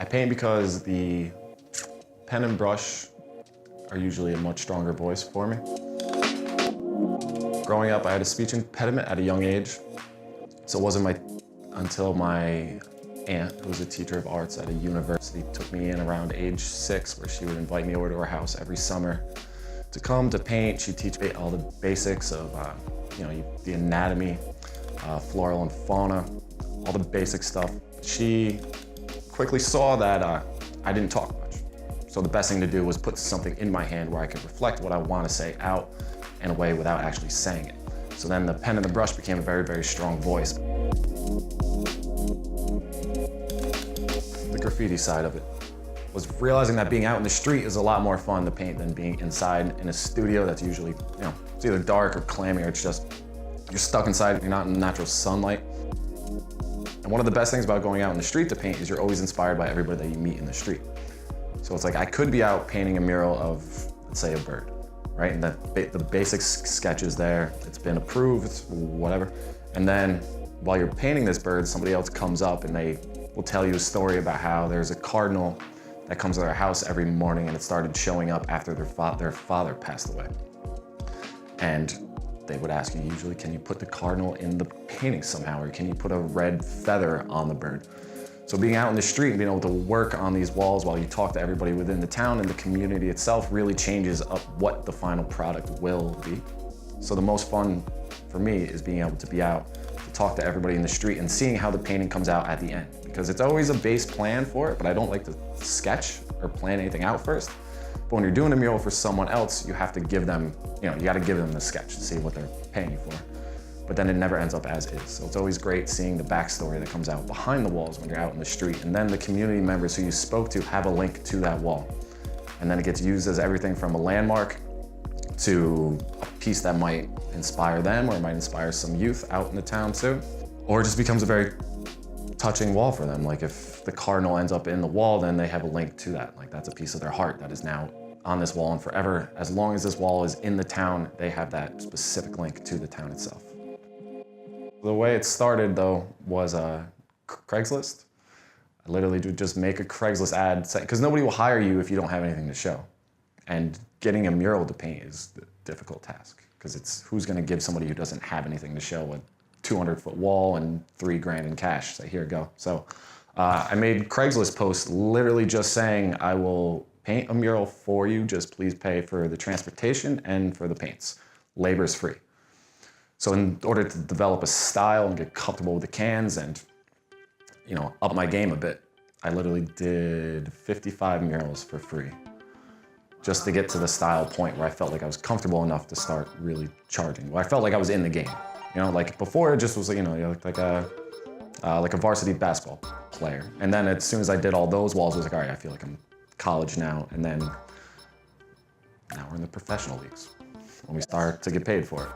I paint because the pen and brush are usually a much stronger voice for me. Growing up, I had a speech impediment at a young age, so it wasn't until my aunt, who was a teacher of arts at a university, took me in around age 6, where she would invite me over to her house every summer to come to paint. She'd teach me all the basics of the anatomy, floral and fauna, all the basic stuff. She quickly saw that I didn't talk much. So the best thing to do was put something in my hand where I could reflect what I want to say out in a way without actually saying it. So then the pen and the brush became a very, very strong voice. The graffiti side of it was realizing that being out in the street is a lot more fun to paint than being inside in a studio that's usually, it's either dark or clammy, or it's just, you're stuck inside, you're not in natural sunlight. And one of the best things about going out in the street to paint is you're always inspired by everybody that you meet in the street. So it's like I could be out painting a mural of, let's say, a bird, right? And the basic sketch is there, it's been approved, it's whatever. And then while you're painting this bird, somebody else comes up and they will tell you a story about how there's a cardinal that comes to their house every morning and it started showing up after their father passed away. And they would ask you usually, can you put the cardinal in the painting somehow, or can you put a red feather on the bird? So being out in the street and being able to work on these walls while you talk to everybody within the town and the community itself really changes up what the final product will be. So the most fun for me is being able to be out, to talk to everybody in the street and seeing how the painting comes out at the end. Because it's always a base plan for it, but I don't like to sketch or plan anything out first. But when you're doing a mural for someone else, you have to give them, you gotta give them the sketch to see what they're paying you for. But then it never ends up as is. So it's always great seeing the backstory that comes out behind the walls when you're out in the street. And then the community members who you spoke to have a link to that wall. And then it gets used as everything from a landmark to a piece that might inspire them, or it might inspire some youth out in the town too. Or it just becomes a very touching wall for them. Like if the cardinal ends up in the wall, then they have a link to that. Like that's a piece of their heart that is now on this wall, and forever, as long as this wall is in the town, they have that specific link to the town itself. The way it started though was Craigslist. I literally would just make a Craigslist ad, because nobody will hire you if you don't have anything to show. And getting a mural to paint is the difficult task, because it's who's gonna give somebody who doesn't have anything to show a 200-foot wall and $3 grand in cash, say, here, go. So I made Craigslist posts literally just saying, I will paint a mural for you, just please pay for the transportation and for the paints. Labor's free. So in order to develop a style and get comfortable with the cans and, up my game a bit, I literally did 55 murals for free, just to get to the style point where I felt like I was comfortable enough to start really charging, where I felt like I was in the game. Like before it just was, like a varsity basketball player. And then as soon as I did all those walls, I was like, all right, I feel like I'm college now. And then now we're in the professional leagues when we start to get paid for it.